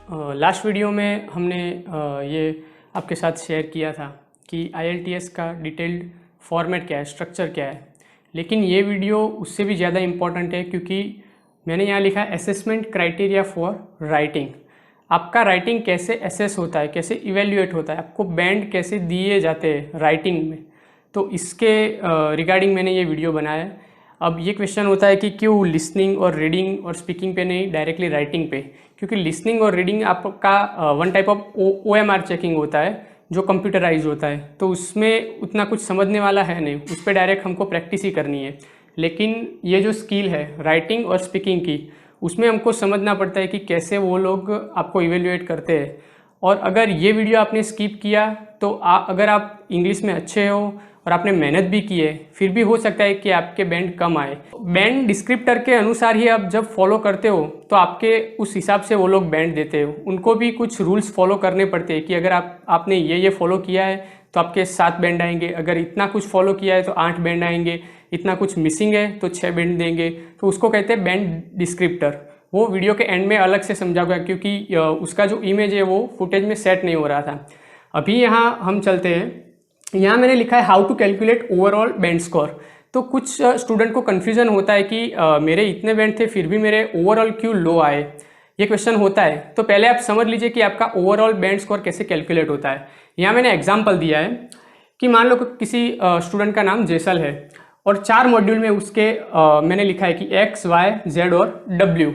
Last video में हमने ये आपके साथ शेयर किया था कि IELTS का डिटेल्ड फॉर्मेट क्या है, स्ट्रक्चर क्या है। लेकिन ये वीडियो उससे भी ज़्यादा इम्पॉर्टेंट है क्योंकि मैंने यहाँ लिखा है असेसमेंट क्राइटेरिया फॉर राइटिंग। आपका राइटिंग कैसे असेस होता है, कैसे इवेल्युएट होता है, आपको बैंड कैसे दिए जाते हैं राइटिंग में, तो इसके रिगार्डिंग मैंने ये वीडियो बनाया है। अब ये क्वेश्चन होता है कि क्यों लिसनिंग और रीडिंग और स्पीकिंग पे नहीं, डायरेक्टली राइटिंग पे? क्योंकि लिसनिंग और रीडिंग आपका one type of OMR checking होता है जो कंप्यूटराइज होता है, तो उसमें उतना कुछ समझने वाला है नहीं, उस पर डायरेक्ट हमको प्रैक्टिस ही करनी है। लेकिन ये जो स्किल है राइटिंग और स्पीकिंग की, उसमें हमको समझना पड़ता है कि कैसे वो लोग आपको इवेल्युएट करते हैं। और अगर ये वीडियो आपने स्किप किया तो अगर आप इंग्लिश में अच्छे हो और आपने मेहनत भी की है, फिर भी हो सकता है कि आपके बैंड कम आए। बैंड डिस्क्रिप्टर के अनुसार ही आप जब फॉलो करते हो तो आपके उस हिसाब से वो लोग बैंड देते हो। उनको भी कुछ रूल्स फॉलो करने पड़ते हैं कि अगर आपने ये फॉलो किया है तो आपके 7 बैंड आएंगे, अगर इतना कुछ फॉलो किया है तो 8 बैंड आएंगे, इतना कुछ मिसिंग है तो 6 बैंड देंगे। तो उसको कहते हैं बैंड डिस्क्रिप्टर। वो वीडियो के एंड में अलग से समझाऊंगा क्योंकि उसका जो इमेज है वो फुटेज में सेट नहीं हो रहा था। अभी यहाँ हम चलते हैं। यहाँ मैंने लिखा है how to calculate overall band score. तो कुछ स्टूडेंट को कन्फ्यूजन होता है कि मेरे इतने बैंड थे फिर भी मेरे ओवरऑल क्यों लो आए, ये क्वेश्चन होता है। तो पहले आप समझ लीजिए कि आपका ओवरऑल बैंड स्कोर कैसे कैलकुलेट होता है। यहाँ मैंने एग्जाम्पल दिया है कि मान लो किसी स्टूडेंट का नाम जैसल है और 4 मॉड्यूल में उसके मैंने लिखा है कि X, Y, Z और W।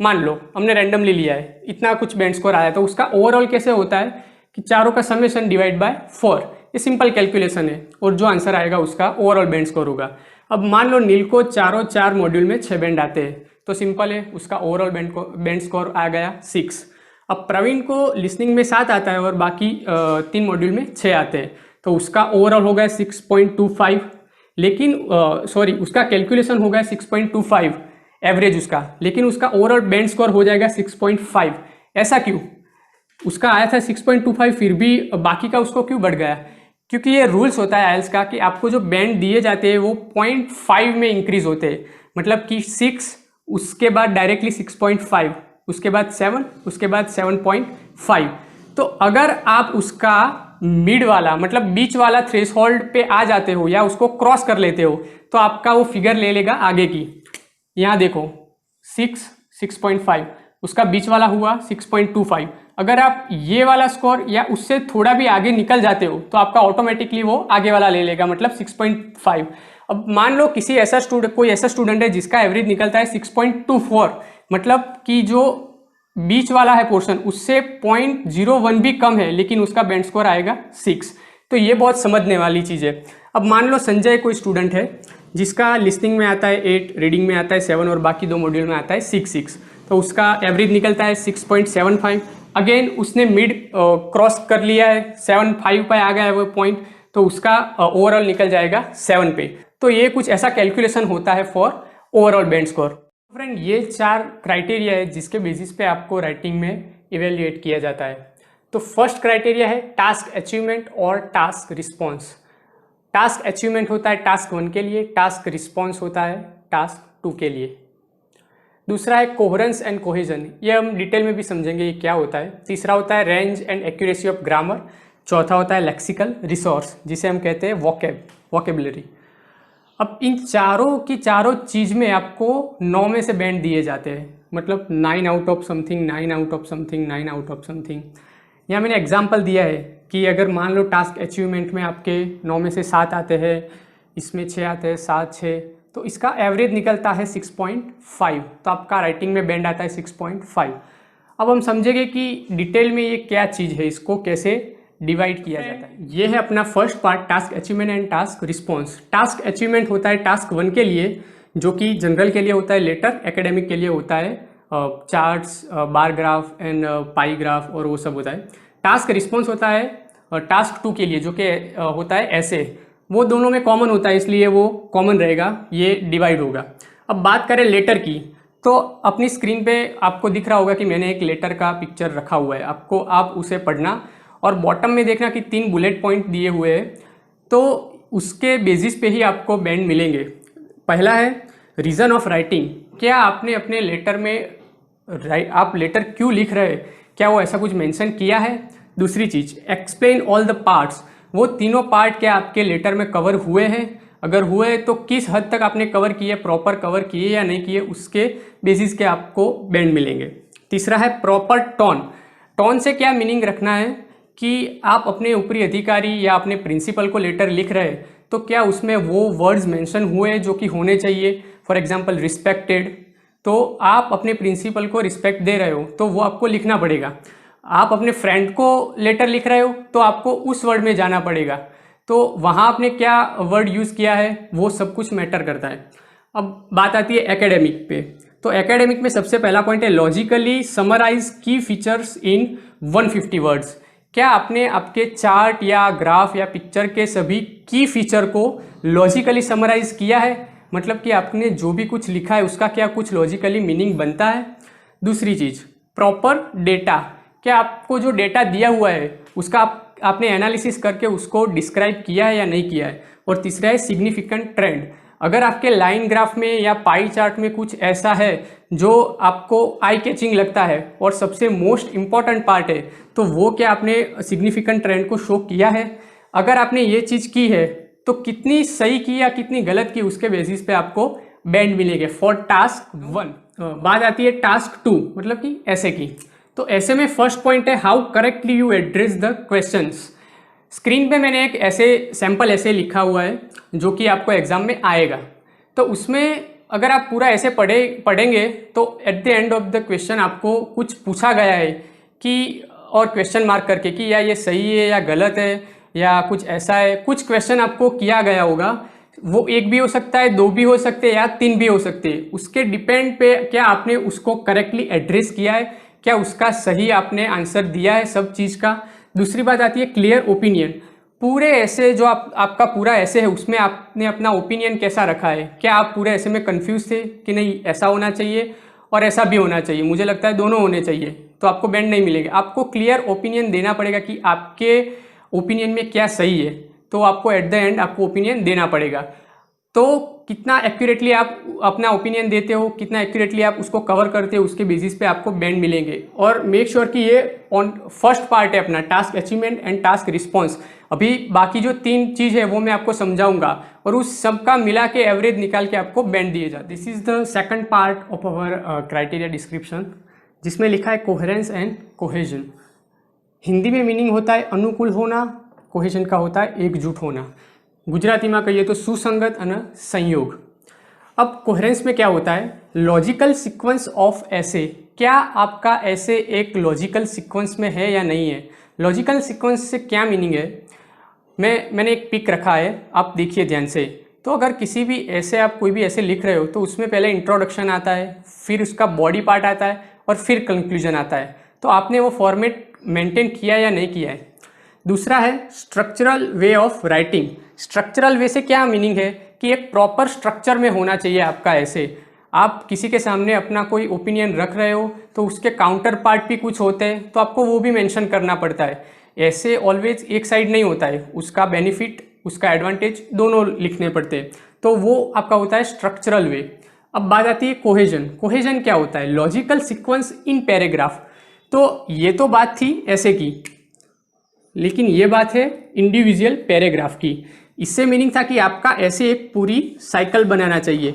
मान लो हमने रैंडमली लिया है, इतना कुछ बैंड स्कोर आया, तो उसका ओवरऑल कैसे होता है कि चारों का समेशन डिवाइड बाय 4। ये सिंपल कैलकुलेशन है और जो आंसर आएगा उसका ओवरऑल बैंड स्कोर होगा। अब मान लो नील को 4 मॉड्यूल में 6 बैंड आते हैं, तो सिंपल है, उसका ओवरऑल बैंड स्कोर आ गया 6। अब प्रवीण को लिसनिंग में 7 आता है और बाकी 3 मॉड्यूल में 6 आते हैं, तो उसका ओवरऑल हो गया 6.25। लेकिन सॉरी, उसका कैलकुलेशन हो गया 6.25 एवरेज उसका, लेकिन उसका ओवरऑल बैंड स्कोर हो जाएगा 6.5। ऐसा क्यों? उसका आया था 6.25 फिर भी बाकी का उसको क्यों बढ़ गया? क्योंकि ये रूल्स होता है आइल्स का कि आपको जो बैंड दिए जाते हैं वो 0.5 में इंक्रीज होते हैं। मतलब कि 6, उसके बाद डायरेक्टली 6.5, उसके बाद 7, उसके बाद 7.5। तो अगर आप उसका मिड वाला मतलब बीच वाला थ्रेशोल्ड पे आ जाते हो या उसको क्रॉस कर लेते हो तो आपका वो फिगर ले लेगा आगे की। यहाँ देखो 6, 6.5, उसका बीच वाला हुआ 6.25। अगर आप ये वाला स्कोर या उससे थोड़ा भी आगे निकल जाते हो तो आपका ऑटोमेटिकली वो आगे वाला ले लेगा, मतलब 6.5। अब मान लो कोई ऐसा स्टूडेंट है जिसका एवरेज निकलता है 6.24, मतलब कि जो बीच वाला है पोर्शन उससे 0.01 भी कम है, लेकिन उसका बैंड स्कोर आएगा 6। तो ये बहुत समझने वाली चीज़ है। अब मान लो संजय कोई स्टूडेंट है जिसका लिसनिंग में आता है 8, रीडिंग में आता है 7 और बाकी 2 मॉड्यूल में आता है 6, तो उसका एवरेज निकलता है 6.75। अगेन उसने मिड क्रॉस कर लिया है, 7.5 पे आ गया है वो पॉइंट, तो उसका ओवरऑल निकल जाएगा 7 पे। तो ये कुछ ऐसा कैलकुलेशन होता है for overall band score. Friend, ये 4 क्राइटेरिया है जिसके बेसिस पे आपको राइटिंग में इवेल्युएट किया जाता है। तो फर्स्ट क्राइटेरिया है टास्क अचीवमेंट और टास्क रिस्पॉन्स। टास्क अचीवमेंट होता है टास्क 1 के लिए, टास्क रिस्पॉन्स होता है टास्क 2 के लिए। दूसरा है कोहेरेंस एंड कोहेजन, ये हम डिटेल में भी समझेंगे ये क्या होता है। तीसरा होता है range and accuracy of grammar. चौथा होता है लेक्सिकल रिसोर्स, जिसे हम कहते हैं वोकेबलरी। अब इन चारों की चारों चीज़ में आपको 9 में से बैंड दिए जाते हैं, मतलब 9 out of something, 9 out of something, 9 out of something. यहाँ मैंने एग्जाम्पल दिया है कि अगर मान लो टास्क अचीवमेंट में आपके 9 में से 7 आते हैं, इसमें 6 आते हैं, 7, 6, तो इसका एवरेज निकलता है 6.5, तो आपका राइटिंग में बैंड आता है 6.5। अब हम समझेंगे कि डिटेल में ये क्या चीज़ है, इसको कैसे डिवाइड किया जाता है। ये है अपना first part, task achievement and task response. Task achievement होता है टास्क 1 के लिए, जो कि जनरल के लिए होता है लेटर, एकेडमिक के लिए होता है charts, bar graph and pi graph और वो सब होता है। टास्क रिस्पॉन्स होता है टास्क 2 के लिए, जो कि होता है ऐसे, वो दोनों में कॉमन होता है इसलिए वो कॉमन रहेगा, ये डिवाइड होगा। अब बात करें लेटर की, तो अपनी स्क्रीन पे आपको दिख रहा होगा कि मैंने एक लेटर का पिक्चर रखा हुआ है, आप उसे पढ़ना और बॉटम में देखना कि 3 बुलेट पॉइंट दिए हुए हैं, तो उसके बेसिस पे ही आपको बैंड मिलेंगे। पहला है रीज़न ऑफ राइटिंग, क्या आपने अपने लेटर में आप लेटर क्यों लिख रहे हैं, क्या वो ऐसा कुछ मेंशन किया है? दूसरी चीज़, एक्सप्लेन ऑल द पार्ट्स, वो तीनों पार्ट क्या आपके लेटर में कवर हुए हैं? अगर हुए तो किस हद तक आपने कवर किए, प्रॉपर कवर किए या नहीं किए, उसके बेसिस के आपको बैंड मिलेंगे। तीसरा है प्रॉपर टोन। टोन से क्या मीनिंग रखना है कि आप अपने ऊपरी अधिकारी या अपने प्रिंसिपल को लेटर लिख रहे हैं तो क्या उसमें वो वर्ड्स मेंशन हुए जो कि होने चाहिए। फॉर एग्जांपल रिस्पेक्टेड, तो आप अपने प्रिंसिपल को रिस्पेक्ट दे रहे हो तो वो आपको लिखना पड़ेगा। आप अपने फ्रेंड को लेटर लिख रहे हो तो आपको उस वर्ड में जाना पड़ेगा। तो वहाँ आपने क्या वर्ड यूज़ किया है वो सब कुछ मैटर करता है। अब बात आती है एकेडमिक पे। तो एकेडमिक में सबसे पहला पॉइंट है लॉजिकली समराइज की फीचर्स इन 150 वर्ड्स। क्या आपने आपके चार्ट या ग्राफ या पिक्चर के सभी की फीचर को लॉजिकली समराइज किया है? मतलब कि आपने जो भी कुछ लिखा है उसका क्या कुछ लॉजिकली मीनिंग बनता है। दूसरी चीज़ प्रॉपर डेटा, क्या आपको जो डेटा दिया हुआ है उसका आपने एनालिसिस करके उसको डिस्क्राइब किया है या नहीं किया है। और तीसरा है सिग्निफिकेंट ट्रेंड, अगर आपके लाइन ग्राफ में या पाई चार्ट में कुछ ऐसा है जो आपको आई कैचिंग लगता है और सबसे मोस्ट इम्पॉर्टेंट पार्ट है तो वो क्या आपने सिग्निफिकेंट ट्रेंड को शो किया है। अगर आपने ये चीज़ की है तो कितनी सही की या कितनी गलत की उसके बेसिस पे आपको बैंड मिलेंगे फॉर टास्क 1। बात आती है टास्क 2, मतलब कि ऐसे की। तो ऐसे में फर्स्ट पॉइंट है how correctly you address the questions. Screen पे मैंने एक ऐसे सैम्पल ऐसे लिखा हुआ है जो कि आपको एग्जाम में आएगा। तो उसमें अगर आप पूरा ऐसे पढ़ेंगे तो at the end of the question आपको कुछ पूछा गया है कि, और क्वेश्चन मार्क करके कि या ये सही है या गलत है या कुछ ऐसा है, कुछ क्वेश्चन आपको किया गया होगा। वो एक भी हो सकता है, दो भी हो सकते हैं या तीन भी हो सकते हैं। उसके डिपेंड पे क्या आपने उसको करेक्टली एड्रेस किया है, क्या उसका सही आपने आंसर दिया है सब चीज़ का। दूसरी बात आती है क्लियर ओपिनियन, पूरे ऐसे जो आपका पूरा ऐसे है उसमें आपने अपना ओपिनियन कैसा रखा है। क्या आप पूरे ऐसे में कंफ्यूज थे कि नहीं ऐसा होना चाहिए और ऐसा भी होना चाहिए, मुझे लगता है दोनों होने चाहिए, तो आपको बैंड नहीं मिलेगा। आपको क्लियर ओपिनियन देना पड़ेगा कि आपके ओपिनियन में क्या सही है, तो आपको एट द एंड आपको ओपिनियन देना पड़ेगा। तो कितना एक्यूरेटली आप अपना ओपिनियन देते हो, कितना एक्यूरेटली आप उसको कवर करते हो, उसके बेसिस पे आपको बैंड मिलेंगे। और मेक श्योर कि ये ऑन फर्स्ट पार्ट है अपना task achievement and task response. अभी बाकी जो तीन चीज़ है वो मैं आपको समझाऊंगा और उस सब का मिला के एवरेज निकाल के आपको बैंड दिए जाते। This is the second part of our criteria description, जिसमें लिखा है कोहेरेंस एंड कोहेजन। हिंदी में मीनिंग होता है अनुकूल होना, कोहेजन का होता है एकजुट होना। गुजराती में कहिए तो सुसंगत અને संयोग। अब कोहेरेंस में क्या होता है, लॉजिकल सीक्वेंस ऑफ ऐसे, क्या आपका ऐसे एक लॉजिकल सीक्वेंस में है या नहीं है। लॉजिकल सीक्वेंस से क्या मीनिंग है, मैंने एक पिक रखा है, आप देखिए ध्यान से। तो अगर किसी भी ऐसे आप कोई भी ऐसे लिख रहे हो तो उसमें पहले इंट्रोडक्शन आता है, फिर उसका बॉडी पार्ट आता है और फिर कंक्लूजन आता है। तो आपने वो फॉर्मेट मेंटेन किया या नहीं किया है। दूसरा है structural way of writing. Structural way से क्या मीनिंग है कि एक प्रॉपर स्ट्रक्चर में होना चाहिए आपका ऐसे। आप किसी के सामने अपना कोई ओपिनियन रख रहे हो तो उसके काउंटर पार्ट भी कुछ होते हैं तो आपको वो भी मेंशन करना पड़ता है। ऐसे ऑलवेज एक साइड नहीं होता है, उसका बेनिफिट उसका एडवांटेज दोनों लिखने पड़ते हैं। तो वो आपका होता है स्ट्रक्चरल वे। अब बात आती है कोहेजन। कोहेजन क्या होता है, लॉजिकल सीक्वेंस इन पैराग्राफ। तो ये तो बात थी ऐसे की, लेकिन ये बात है इंडिविजुअल पैराग्राफ की। इससे मीनिंग था कि आपका ऐसे एक पूरी साइकिल बनाना चाहिए,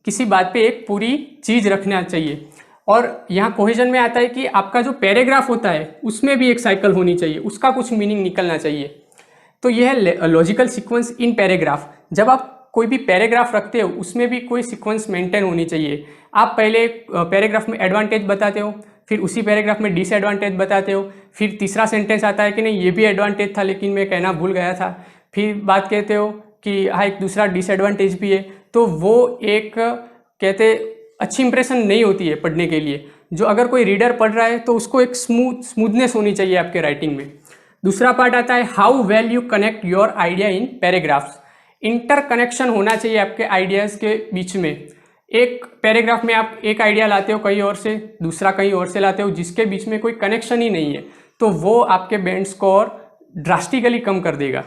किसी बात पे एक पूरी चीज़ रखना चाहिए। और यहाँ कोहेजन में आता है कि आपका जो पैराग्राफ होता है उसमें भी एक साइकिल होनी चाहिए, उसका कुछ मीनिंग निकलना चाहिए। तो यह है लॉजिकल सीक्वेंस इन पैराग्राफ। जब आप कोई भी पैराग्राफ रखते हो उसमें भी कोई सीक्वेंस मेंटेन होनी चाहिए। आप पहले पैराग्राफ में एडवांटेज बताते हो, फिर उसी पैराग्राफ में डिसएडवांटेज बताते हो, फिर तीसरा सेंटेंस आता है कि नहीं ये भी एडवांटेज था लेकिन मैं कहना भूल गया था, फिर बात कहते हो कि हाँ एक दूसरा डिसएडवांटेज भी है। तो वो एक कहते अच्छी इंप्रेशन नहीं होती है पढ़ने के लिए। जो अगर कोई रीडर पढ़ रहा है तो उसको एक स्मूथनेस होनी चाहिए आपके राइटिंग में। दूसरा पार्ट आता है how well you connect your idea in paragraphs. Inter connection होना चाहिए आपके आइडियाज़ के बीच में। एक पैराग्राफ में आप एक आइडिया लाते हो कहीं और से, दूसरा कहीं और से लाते हो, जिसके बीच में कोई कनेक्शन ही नहीं है, तो वो आपके बैंड स्कोर ड्रास्टिकली कम कर देगा।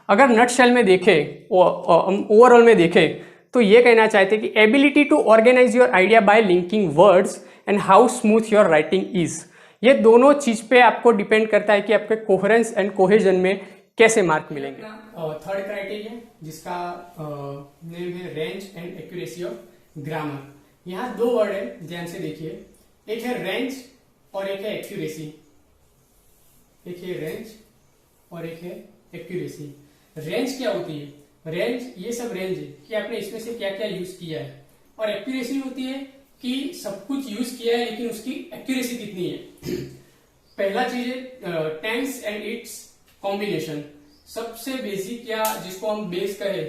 अगर नटशेल में देखें, ओवरऑल में देखें, तो ये कहना चाहते हैं कि ability to organise your idea by linking words and how smooth your writing is. ये दोनों चीज़ पे आपको डिपेंड करता है कि आपके कोहेरेंस एंड कोहेजन में कैसे मार्क मिलेंगे। थर्ड क्राइटेरिया जिसका नेम है range and accuracy of grammar. यहाँ दो वर्ड है, ध्यान से देखिए, एक है रेंज और एक है एक्यूरेसी। एक है रेंज और एक है एक्यूरेसी। रेंज क्या होती है? रेंज, ये सब रेंज है कि आपने इसमें से क्या क्या यूज किया है, और एक्यूरेसी होती है कि सब कुछ यूज किया है लेकिन उसकी एक्यूरेसी कितनी है। पहला चीज है टेंस एंड इट्स कॉम्बिनेशन। सबसे बेसिक या जिसको हम बेस कहे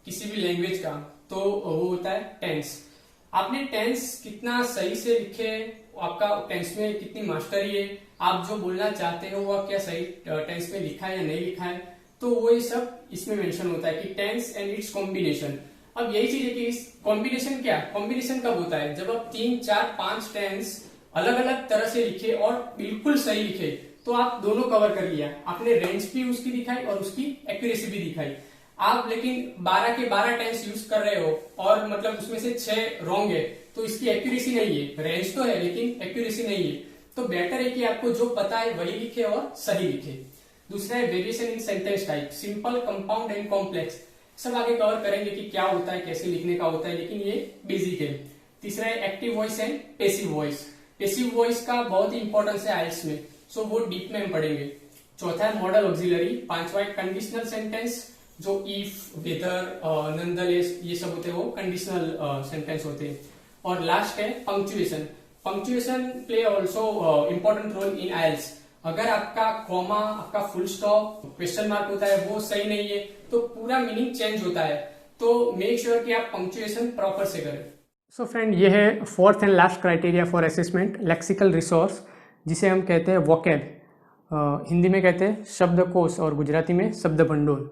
किसी भी लैंग्वेज का, तो वो होता है टेंस। आपने टेंस कितना सही से लिखे, आपका टेंस में कितनी मास्टरी है, आप जो बोलना चाहते हो वह क्या सही टेंस में लिखा है या नहीं लिखा है, तो वो ये सब इसमें मेंशन होता है कि टेंस एंड इट्स कॉम्बिनेशन। अब यही चीज है कि कॉम्बिनेशन क्या, कॉम्बिनेशन कब होता है? जब आप 3, 4, 5 टेंस अलग अलग तरह से लिखे और बिल्कुल सही लिखे, तो आप दोनों कवर कर लिया। आपने रेंज भी उसकी दिखाई और उसकी एक्यूरेसी भी दिखाई। आप लेकिन 12 के 12 टेंस यूज कर रहे हो और मतलब उसमें से 6 रॉन्ग है, तो इसकी एक्यूरेसी नहीं है। रेंज तो है लेकिन एक्यूरेसी नहीं है। तो बेटर है कि आपको जो पता है वही लिखे और सही लिखे। दूसरा है variation in sentence type, simple, compound and complex. सब आगे कवर करेंगे कि क्या होता है, कैसे लिखने का होता है, लेकिन ये बेसिक है। तीसरा है active voice and passive voice. Passive voice का बहुत ही इंपॉर्टेंस है आइल्स में, सो वो डीप में हम पढ़ेंगे। चौथा है मॉडल ऑक्सिलरी। पांचवा है कंडीशनल सेंटेंस, जो इफ, वेदर, नॉनदलेस, ये सब होते हैं, वो कंडीशनल सेंटेंस होते हैं। और लास्ट है punctuation. Punctuation play also important role in IELTS. अगर आपका कॉमा, आपका फुल स्टॉप, क्वेश्चन मार्क होता है, वो सही नहीं है तो पूरा मीनिंग चेंज होता है। तो मेक श्योर कि आप पंक्चुएशन प्रॉपर से करें। सो फ्रेंड, ये है fourth and last criteria for assessment, lexical resource, जिसे हम कहते हैं वोकैब। हिंदी में कहते हैं शब्दकोश और गुजराती में शब्द भंडोल।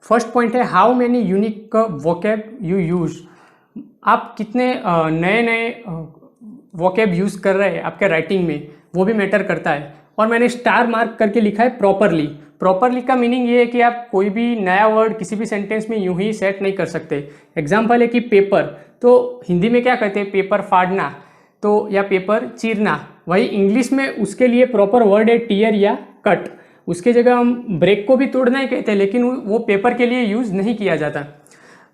फर्स्ट पॉइंट है how many unique vocab you use. आप कितने नए नए वोकैब यूज कर रहे हैं आपके राइटिंग में, वो भी मैटर करता है। और मैंने स्टार मार्क करके लिखा है प्रॉपरली। प्रॉपरली का मीनिंग ये है कि आप कोई भी नया वर्ड किसी भी सेंटेंस में यूं ही सेट नहीं कर सकते। एग्जाम्पल है कि पेपर, तो हिंदी में क्या कहते हैं, पेपर फाड़ना, तो या पेपर चीरना। वही इंग्लिश में उसके लिए प्रॉपर वर्ड है टीयर या कट। उसके जगह हम ब्रेक को भी तोड़ना ही कहते हैं, लेकिन वो पेपर के लिए यूज नहीं किया जाता।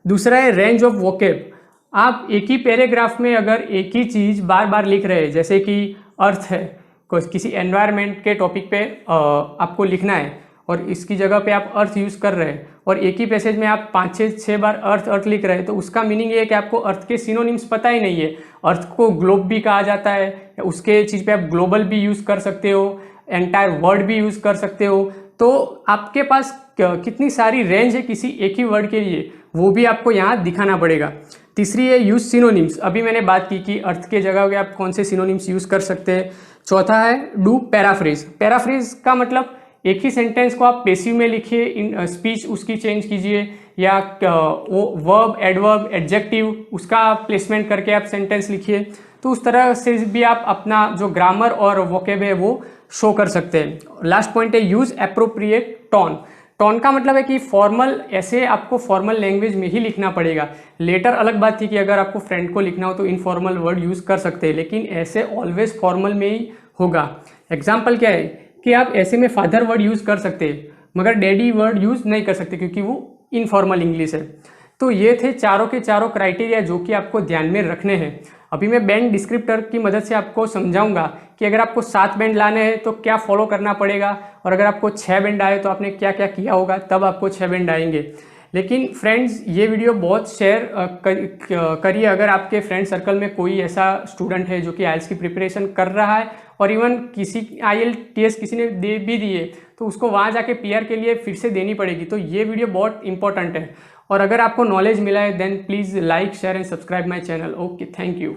दूसरा है रेंज ऑफ वोकैब। आप एक ही पैराग्राफ में अगर एक ही चीज बार बार लिख रहे हैं, जैसे कि अर्थ है, किसी एनवायरनमेंट के टॉपिक पे आपको लिखना है और इसकी जगह पे आप अर्थ यूज कर रहे हैं, और एक ही पैसेज में आप 5-6 बार अर्थ लिख रहे हैं, तो उसका मीनिंग ये है कि आपको अर्थ के सिनोनिम्स पता ही नहीं है। अर्थ को ग्लोब भी कहा जाता है, उसके चीज पे आप ग्लोबल भी यूज कर सकते हो, एंटायर वर्ड भी यूज कर सकते हो। तो आपके पास कितनी सारी रेंज है किसी एक ही वर्ड के लिए, वो भी आपको यहाँ दिखाना पड़ेगा। तीसरी है यूज सिनोनिम्स। अभी मैंने बात की कि अर्थ के जगह पे आप कौन से सिनोनिम्स यूज कर सकते हैं। चौथा है डू पैराफ्रेज। पैराफ्रेज का मतलब एक ही सेंटेंस को आप पैसिव में लिखिए, इन स्पीच उसकी चेंज कीजिए, या वो वर्ब, एडवर्ब, एडजेक्टिव उसका प्लेसमेंट करके आप सेंटेंस लिखिए। तो उस तरह से भी आप अपना जो ग्रामर और वोकैब है वो शो कर सकते हैं। लास्ट पॉइंट है यूज एप्रोप्रिएट टोन। टोन का मतलब है कि फॉर्मल, ऐसे आपको फॉर्मल लैंग्वेज में ही लिखना पड़ेगा। लेटर अलग बात थी कि अगर आपको फ्रेंड को लिखना हो तो इनफॉर्मल वर्ड यूज कर सकते हैं, लेकिन ऐसे ऑलवेज फॉर्मल में ही होगा। एग्जाम्पल क्या है कि आप ऐसे में फादर वर्ड यूज कर सकते हैं मगर डैडी वर्ड यूज नहीं कर सकते क्योंकि वो इनफॉर्मल इंग्लिश है। तो ये थे चारों के चारों क्राइटेरिया जो कि आपको ध्यान में रखने हैं। अभी मैं बैंड डिस्क्रिप्टर की मदद से आपको समझाऊंगा कि अगर आपको 7 बैंड लाने हैं तो क्या फॉलो करना पड़ेगा, और अगर आपको 6 बैंड आए तो आपने क्या क्या किया होगा, तब आपको 6 बैंड आएंगे। लेकिन फ्रेंड्स, ये वीडियो बहुत शेयर करिए अगर आपके फ्रेंड सर्कल में कोई ऐसा स्टूडेंट है जो कि आइल्स की प्रिपरेशन कर रहा है, और इवन किसी IELTS किसी ने दे भी दिए तो उसको वहाँ जाके PR के लिए फिर से देनी पड़ेगी। तो ये वीडियो बहुत इंपॉर्टेंट है। और अगर आपको नॉलेज मिला है then please like, share and subscribe my channel. Okay, thank you.